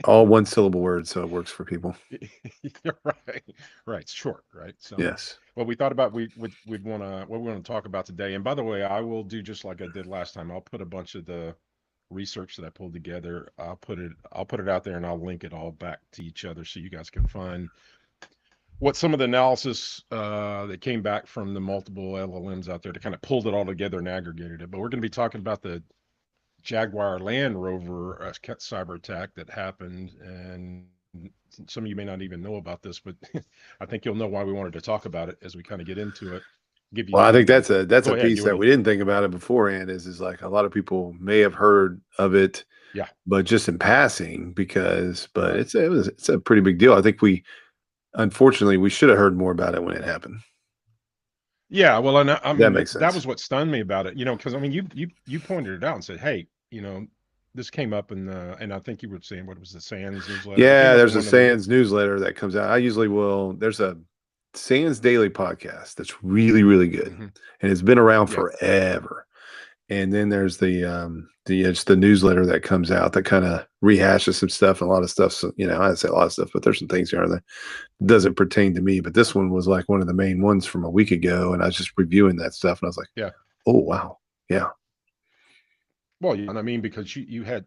All one syllable words, so it works for people. Right, right. It's short, right? So, Yes. what we thought about we'd want to what we want to talk about today. And by the way, I will do just like I did last time. I'll put a bunch of the research that I pulled together. I'll put it out there and I'll link it all back to each other so you guys can find what some of the analysis that came back from the multiple LLMs out there to kind of pulled it all together and aggregated it. But we're going to be talking about the Jaguar Land Rover cyber attack that happened, and some of you may not even know about this, but I think you'll know why we wanted to talk about it as we kind of get into it. Give Well, you, I think you know, that's go a ahead. piece You that want to? we didn't think about it beforehand. Is like a lot of people may have heard of it, Yeah, but just in passing but right. it's a pretty big deal. I think we unfortunately we should have heard more about it when it happened. Yeah, well, and I That mean makes that sense. was what stunned me about it, because I mean you pointed it out and said, hey, this came up in the, and I think you were saying what was the Sands newsletter. It came Yeah, up there's in a one of the. Sands newsletter that comes out. I usually will. There's a Sands Daily podcast that's really, really good, Hmm. and it's been around Yeah, forever. And then there's the it's the newsletter that comes out that kind of rehashes some stuff and a lot of stuff. So, I'd say a lot of stuff, but there's some things here that doesn't pertain to me. But this one was like one of the main ones from a week ago, and I was just reviewing that stuff, and I was like, yeah. oh wow, yeah, Well, yeah, and I mean because you've had,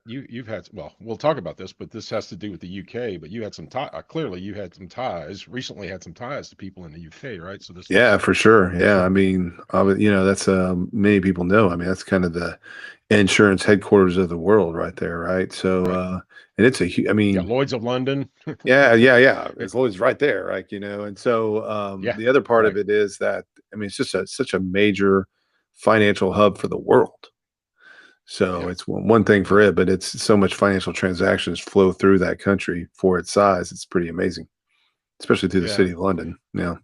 well, we'll talk about this, but this has to do with the UK. But you had some clearly you had some ties recently, had some ties to people in the UK, right? So this yeah, was for sure. Yeah, I some. mean, that's many people know. I mean, that's kind of the insurance headquarters of the world right there, right? So, Right. and it's I Yeah, mean, Lloyd's of London. yeah, yeah, yeah. Eh, It's always right there, right? And so yeah, the other part of right. it is that I mean, it's just such a major financial hub for the world. So Yeah, it's one thing yeah, for it, but it's so much financial transactions flow through that country for its size. It's pretty amazing, especially through the yeah. city of London. Yeah.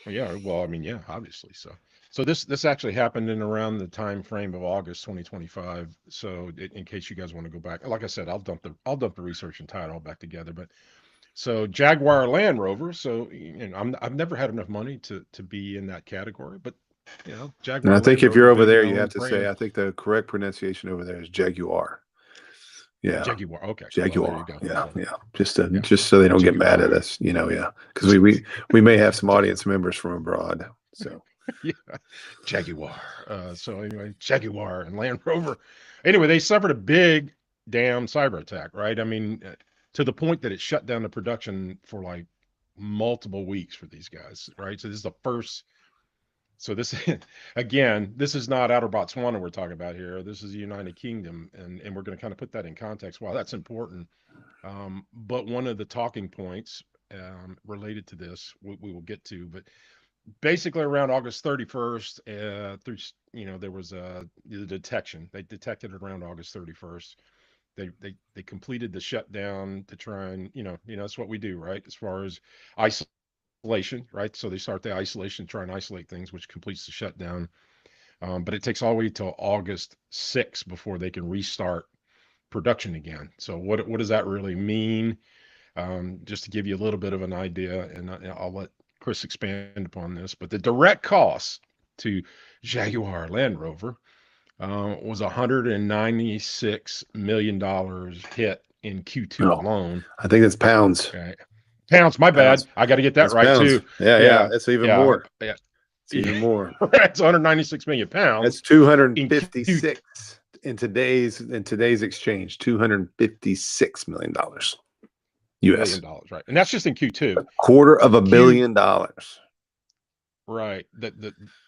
Well, yeah, well, I mean, yeah, obviously. So this actually happened in around the time frame of August 2025. So in case you guys want to go back, like I said, I'll dump the research and tie it all back together. But so Jaguar Land Rover. So I've never had enough money to be in that category, but And I Jaguar think Land if you're Rover, over big there, you have known to say, brand. I think the correct pronunciation over there is Jaguar. Yeah. Jaguar. Okay, well there Jaguar. you go. Yeah. So Yeah. yeah, Just so they don't get mad at Jaguar. us, yeah. Because we may have some audience members from abroad. So Yeah, Jaguar. So anyway, Jaguar and Land Rover. Anyway, they suffered a big damn cyber attack, right? I mean, to the point that it shut down the production for like multiple weeks for these guys, right? So this is the first. So this again, this is not Outer Botswana we're talking about here. This is the United Kingdom, and we're going to kind of put that in context. Wow, that's important. But one of the talking points related to this, we will get to, but basically around August 31st, through there was the detection. They detected it around August 31st. They completed the shutdown to try and that's what we do, right? As far as isolation, right? So they start the isolation, try and isolate things, which completes the shutdown. But it takes all the way till August 6th before they can restart production again. So what does that really mean? Just to give you a little bit of an idea, and I'll let Chris expand upon this. But the direct cost to Jaguar Land Rover was $196 million hit in Q2 no, alone. I think it's pounds. Okay. Pounds, my bad. Pounds. I got to get that That's right pounds. too. Yeah, yeah. Yeah, That's even yeah, more. yeah. It's even more. It's 196 million That's pounds in Q. 256 in today's exchange. $256 million US. $1 million, right? And that's just in Q2. Quarter of a Q billion dollars. Right.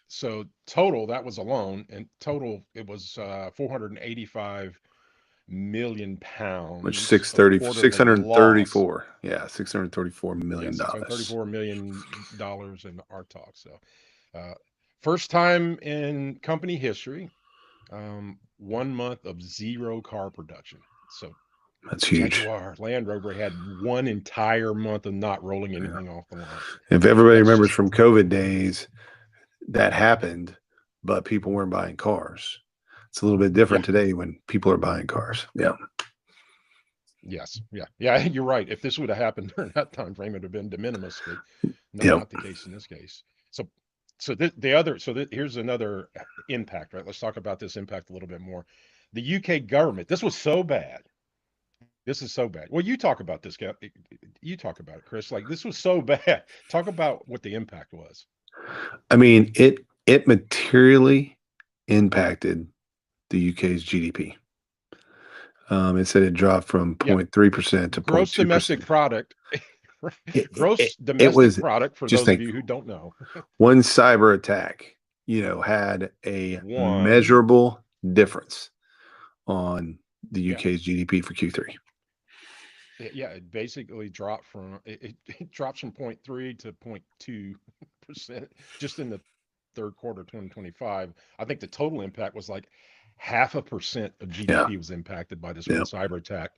So total that was alone, and total it was 485 million Which pounds, so a quarter of a loss. 634. Yeah, $634 Yeah, million six hundred dollars. thirty-four million dollars in our talk. So, uh, first time in company history, 1 month of zero car production. So That's huge. Jaguar Land Rover had one entire month of not rolling Yeah. anything off the line. If everybody That's remembers just from COVID days, that happened, but people weren't buying cars. It's a little bit yeah. different today when people are buying cars. Yeah. Yes, yeah, yeah. You're right. If this would have happened during that time frame, it would have been de minimis, but no, Yep. not the case in this case. So, here's another impact. Right, let's talk about this impact a little bit more. The UK government. This was so bad This is so bad. Well, you talk about this, guy. You talk about it, Chris. Like this was so bad. Talk about what the impact was. I mean, it materially impacted the UK's GDP. It said it dropped from Yeah, 0.3% to gross domestic 0.2%. product. It, Gross it domestic was product. For just those of think you who don't know, one cyber attack, had a one. measurable difference on the Yeah, UK's GDP for Q3. yeah. It basically dropped from it drops from 0.3 to 0.2% just in the third quarter 2025. I think the total impact was like 0.5% of Yeah, GDP was impacted by this yeah, one cyber attack.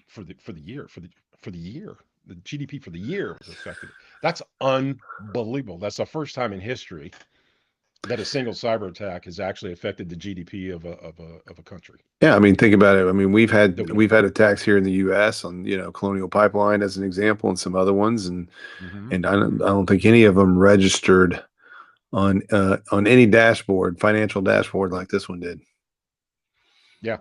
For the year, the GDP for the year was affected. That's unbelievable. That's the first time in history that a single cyber attack has actually affected the GDP of a country yeah. I mean, think about it. I mean, we've that had we know we've had attacks here in the U.S. on Colonial Pipeline as an example, and some other ones, and of. Hmm. and I don't Hmm. I don't think any of them registered on any dashboard, financial dashboard like this one did. Yeah,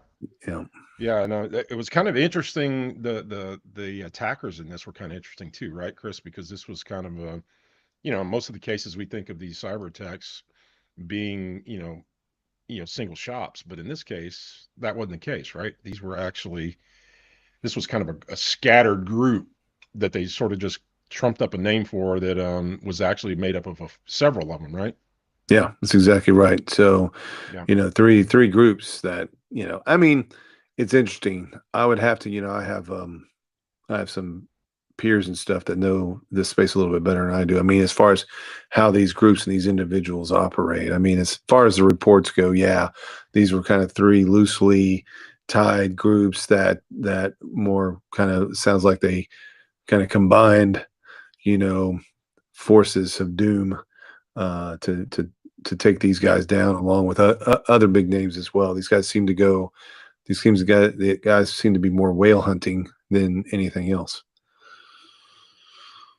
Yeah, yeah. No, it was kind of interesting. The attackers in this were kind of interesting too, right, Chris? Because this was kind of a, most of the cases we think of these cyber attacks being, single shops, but in this case, that wasn't the case, right? This was kind of a scattered group that they sort of just trumped up a name for that was actually made up of several of them, right? yeah, that's exactly right. So, Yeah. three groups that I mean, it's interesting. I would have to, I have some peers and stuff that know this space a little bit better than I do. I mean, as far as how these groups and these individuals operate, I mean, as far as the reports go, yeah, these were kind of three loosely tied groups that more kind of sounds like they kind of combined, you know, forces of doom uh, to to to take these Yeah. guys down, along with other big names as well. These guys seem to go. The guys seem to be more whale hunting than anything else.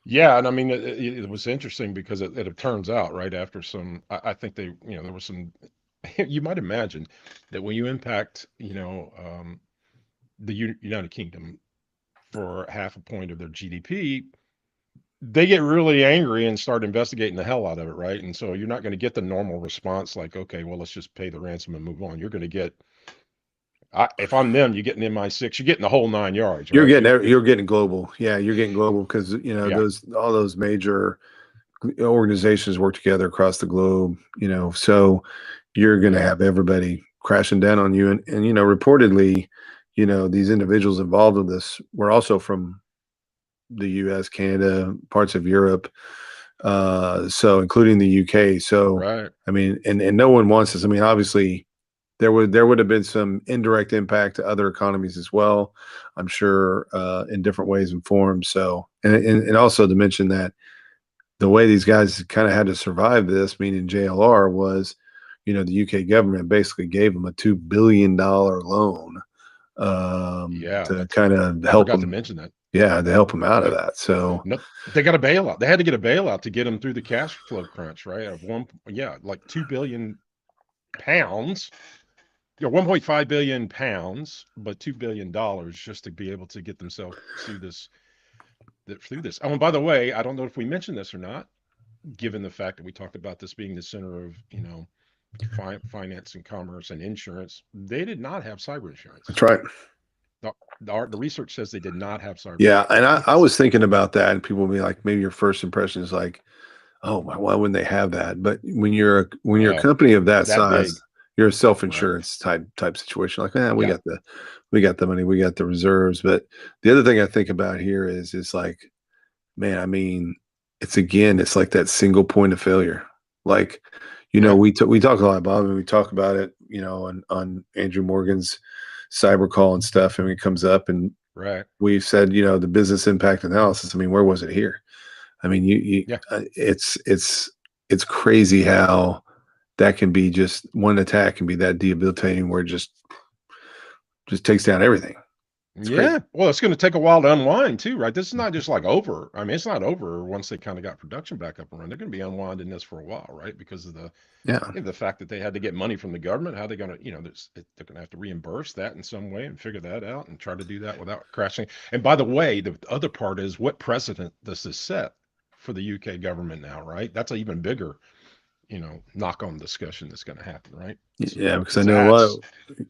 Yeah, and I mean, it was interesting because it turns out right after some, I think there was some. You might imagine that when you impact, the United Kingdom for half a point of their GDP, they get really angry and start investigating the hell out of it, right? And so you're not going to get the normal response like, okay, well, let's just pay the ransom and move on. You're going to get, if I'm them, you're getting MI6, you're getting the whole 9 yards, right? You're getting global. Yeah, you're getting global because Yeah, those all those major organizations work together across the globe. So you're going to yeah, have everybody crashing down on you, and reportedly, these individuals involved in this were also from the U.S., Canada, parts of Europe, so including the UK. So right. I mean, and no one wants this. I mean, obviously there would have been some indirect impact to other economies as well. I'm sure in different ways and forms. So and also to mention that the way these guys kind of had to survive this, meaning JLR, was the UK government basically gave them a $2 billion loan Yeah, to kind of I help forgot to them. mention that. Yeah, to help them out of Yeah. that. So No, they got a bailout. They had to get a bailout to get them through the cash flow crunch, right? Of yeah, like 2 billion pounds, 1.5 billion pounds, but $2 billion just to be able to get themselves through this. Oh, and by the way, I don't know if we mentioned this or not, given the fact that we talked about this being the center of, finance and commerce and insurance. They did not have cyber insurance. that's right. The research says they did not have cyber Yeah, and I insurance. was thinking about that, and people will be like, maybe your first impression is like, oh, why wouldn't they have that? But when you're a Oh, company of that that size, big, you're a right? self-insurance type situation. Like, we Yeah, got the money, we got the reserves. But the other thing I think about here is like, man, I mean, it's like that single point of failure. Like, yeah, we talk a lot, Bob, and we talk about it, on Andrew Morgan's cyber call and stuff, and it comes up, and right. we've said, the business impact analysis. I mean, where was it here? I mean, Yeah. it's crazy how that can be, just one attack can be that debilitating, where it just takes down everything. It's crazy. Yeah. Well, it's going to take a while to unwind too, right? This is not just like over. I mean, it's not over once they kind of got production back up and running. They're going to be unwinding this for a while, right? Because of the Yeah. the fact that they had to get money from the government. How are they going to, they're going to have to reimburse that in some way and figure that out and try to do that without crashing. And by the way, the other part is what precedent does this set for the UK government now, right? That's an even bigger, knock on discussion that's going to happen, right? Yeah, So, because I because know a lot of that's,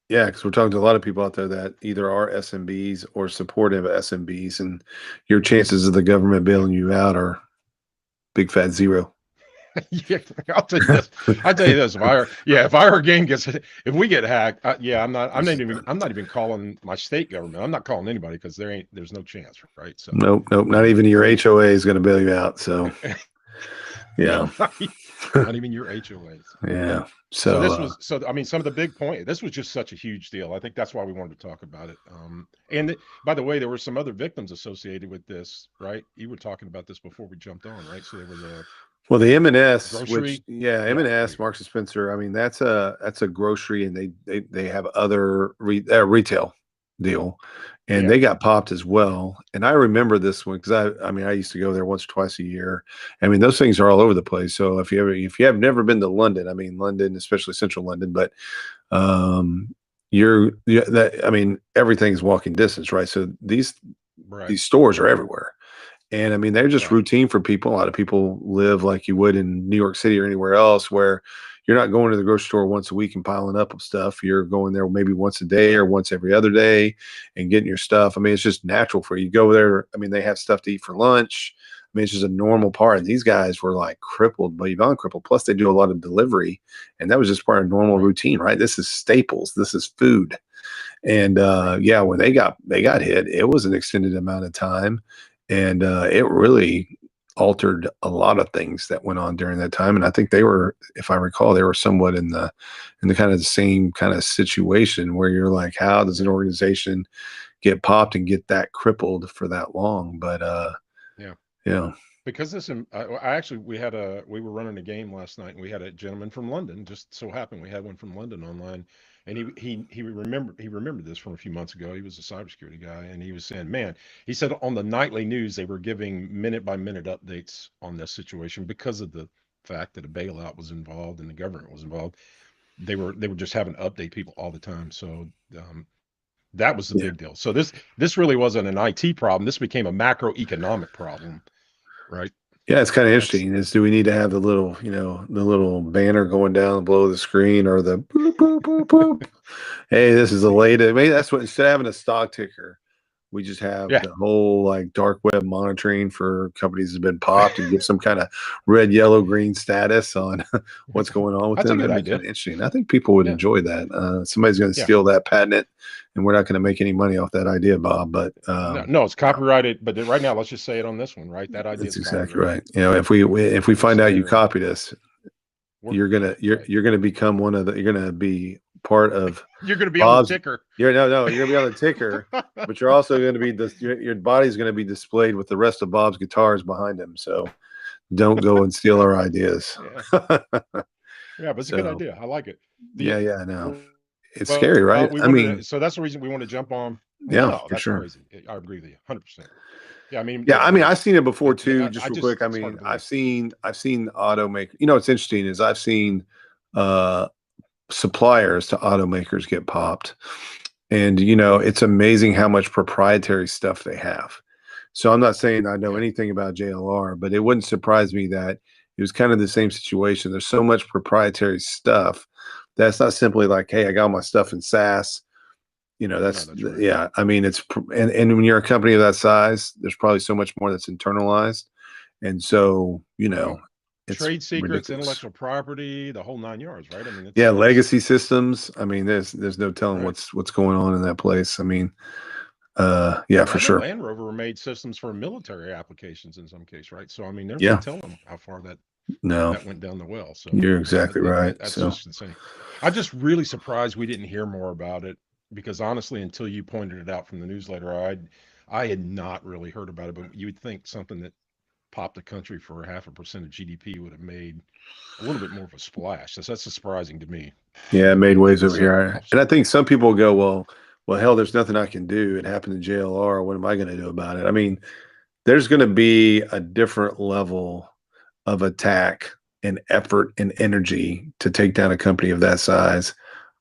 yeah, because we're talking to a lot of people out there that either are SMBs or supportive SMBs, and your chances of the government yeah. bailing you out are big fat zero. Yeah, I'll tell you this. I'll tell you this. If our game gets, if we get hacked, yeah, I'm not even calling my state government. I'm not calling anybody because there's no chance, right? So, Nope, nope, not um, even your HOA is going to bail you out. So, no, yeah, not even your HOAs. yeah. So So, this was, I mean, some of the big point. This was just such a huge deal. I think that's why we wanted to talk about it. By the way, there were some other victims associated with this, right? You were talking about this before we jumped on, right? So there was a well, the M&S, which grocery. yeah, Yeah, there M&S, you go. Marks and Spencer. I mean, that's a grocery, and they have other retail deal, and Yeah, they got popped as well. And I remember this one because I mean, I used to go there once or twice a year. I mean, those things are all over the place. So if you have never been to London, I mean, London, especially central London, but um, I mean, everything's walking distance, right? So right, these stores are everywhere. And I mean, they're just right. routine for people. A lot of people live like you would in New York City or anywhere else where you're not going to the grocery store once a week and piling up of stuff. You're going there maybe once a day or once every other day and getting your stuff. I mean, it's just natural for you. Go there. I mean, they have stuff to eat for lunch. I mean, it's just a normal part. And these guys were like crippled, beyond crippled. Plus, they do a lot of delivery, and that was just part of normal Right. routine, right? This is staples. This is food. And Right. yeah, when they got hit, it was an extended amount of time, and it really altered a lot of things that went on during that time. And I think they were, if I recall, they were somewhat in the kind of the same kind of situation where you're like, how does an Yeah. organization get popped and get that crippled for that long? But Yeah. yeah, Because I actually we were running a game last night and we had a gentleman from London. Just so happened we had one from London online, and he remembered this from a few months ago. He was a cybersecurity guy, and he was saying, man, he said on the nightly news they were giving minute by minute updates on this situation because of the fact that a bailout was involved and the government was involved. They were just having to update people all the time. So that was the big deal. yeah. So this really wasn't an IT problem. This became a macroeconomic problem, right? Yeah, it's kind of That's interesting. Is do we need to have the little, the little banner going down below the screen or the boop, boop, boop, boop? Hey, this is the latest. Maybe that's what instead of having a stock ticker, we just have yeah. the whole like dark web monitoring for companies that have been popped and give some kind of red, yellow, green status on what's going on with That's a them. good That'd be kind idea. of interesting. I think people would Yeah. enjoy that. Somebody's going to Yeah. steal that patent, and we're not going to make any money off that idea, Bob. But No, no, it's yeah, copyrighted, but right now let's just say it on this one, right? That idea that's is exactly copyrighted. right. If we find So out you there, copied us, you're gonna yeah, you're right. you're gonna become one of the you're gonna be part of You're going to be on the Bob's. ticker. You're gonna be on the ticker, but you're also gonna be this. Your body's gonna be displayed with the rest of Bob's guitars behind him. So don't go and steal our ideas. Yeah. Yeah, but it's a good So idea. I like it. yeah, The yeah, I know. well, It's we scary, wanted right? to, I so that's mean, the reason we wanted to jump on. No, yeah, that's for crazy. sure. I agree with you 100%. Yeah, I mean, Yeah, I mean, I've seen it before too. I Just real just quick, I it's hard mean, to I've believe. seen I've seen automaker. You know, what's interesting is I've seen uh suppliers to automakers get popped. And it's amazing how much proprietary stuff they have. So I'm not saying I know Yeah. anything about JLR, but it wouldn't surprise me that it was kind of the same situation. There's so much proprietary stuff that's not simply like, hey, I got all my stuff in SaaS. No, that's right. Yeah. I mean, and when you're a company of that size, there's probably so much more that's internalized, and so Well, it's trade secrets, ridiculous. intellectual property, the whole 9 yards, right? I mean, Yeah, it's legacy systems. I mean, there's no telling right. what's going on in that place. I mean, yeah, And for I know sure. Land Rover made systems for military applications in some case, right? So I mean, there's no Yeah, telling how far no, that went down the well. So you're yeah, exactly right. that's So just insane. I'm just really surprised we didn't hear more about it because honestly, until you pointed it out from the newsletter, I had not really heard about it. But you would think something that popped the country for 0.5% of GDP would have made a little bit more of a splash. That's surprising to me yeah, it that made they waves didn't over set it here, off and I sooner. think some people go, well. well, hell, there's nothing I can do. It happened to JLR. What am I going to do about it? I mean, there's going to be a different level of attack and effort and energy to take down a company of that size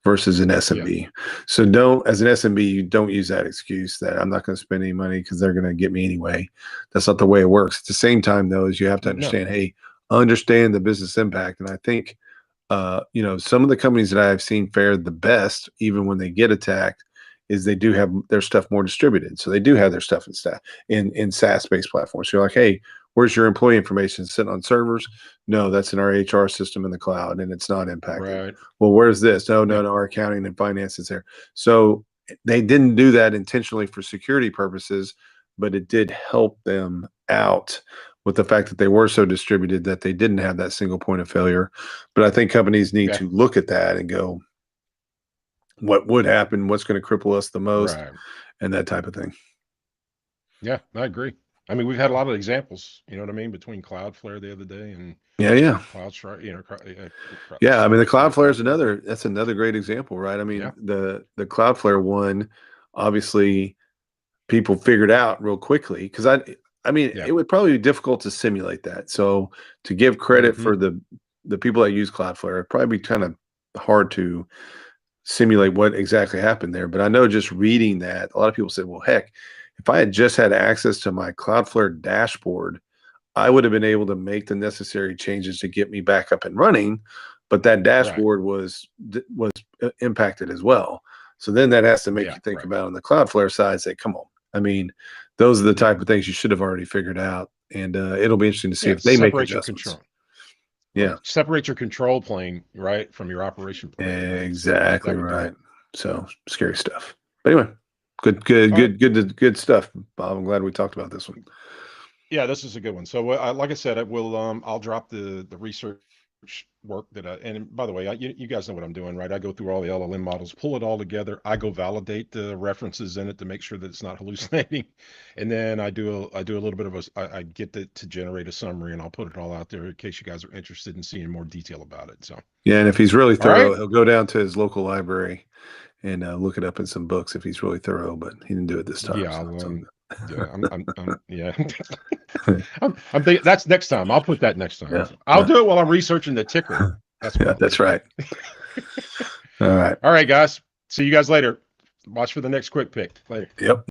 versus an Yeah. SMB. So don't, as an SMB, you don't use that excuse that I'm not going to spend any money because they're going to get me anyway. That's not the way it works. At the same time, though, is you have to No. understand, hey, understand the business impact. And I think, some of the companies that I've seen fare the best, even when they get attacked, is they do have their stuff more distributed. So they do have their stuff in staff in SaaS-based platforms. So you're like, hey, where's your employee information sitting on servers? No, that's in our HR system in the cloud, and it's not impacted. Right. Well, where's this? No, Yeah. no, no, our accounting and finance is there. So they didn't do that intentionally for security purposes, but it did help them out with the fact that they were so distributed that they didn't have that single point of failure. But I think companies need Yeah. to look at that and go, what would happen? What's going to cripple us the most? Right. And that type of thing. Yeah, I agree. I mean, we've had a lot of examples, you know what I mean, between Cloudflare the other day and Yeah, yeah. CrowdStrike, Yeah, I mean the Cloudflare is Cloudflare. another that's another great example, right? I Yeah. mean the Cloudflare one, obviously people figured out real quickly because I mean Yeah. it would probably be difficult to simulate that. So to give credit Hmm. for the people that use Cloudflare, it'd probably be kind of hard to simulate what exactly happened there. But I know just reading that, a lot of people said, well, heck, if I had just had access to my Cloudflare dashboard, I would have been able to make the necessary changes to get me back up and running, but that Right. dashboard was impacted as well. So then that has to make Yeah. you think Right. about on the Cloudflare side, say, come on. I mean, those are the Yeah. type of things you should have already figured out, and it'll be interesting to see Yeah. if they make Separate your adjustments. control. Yeah, Right. Separate your control plane, right, from your operation plane, right? So exactly that would do right. it. So scary stuff. But anyway, good, good, All right. good, good, good stuff, Bob. I'm glad we talked about this one. Yeah, this is a good one. So, like I said, I'll drop the research work that and by the way, you guys know what I'm doing, right? I go through all the LLM models, pull it all together. I go validate the references in it to make sure that it's not hallucinating, and then I do a little bit of I get it to generate a summary, and I'll put it all out there in case you guys are interested in seeing more detail about it. So, Yeah, and if he's really all right. thorough, he'll go down to his local library and look it up in some books if he's really thorough. But he didn't do it this time, Yeah, so it's all yeah, yeah. good. I'm thinking that's next time. I'll put that next time. Yeah, So I'll do it while I'm researching the ticker. That's what yeah, I'll do. that's right. All right. All right, guys. See you guys later. Watch for the next quick pick. Later. Yep.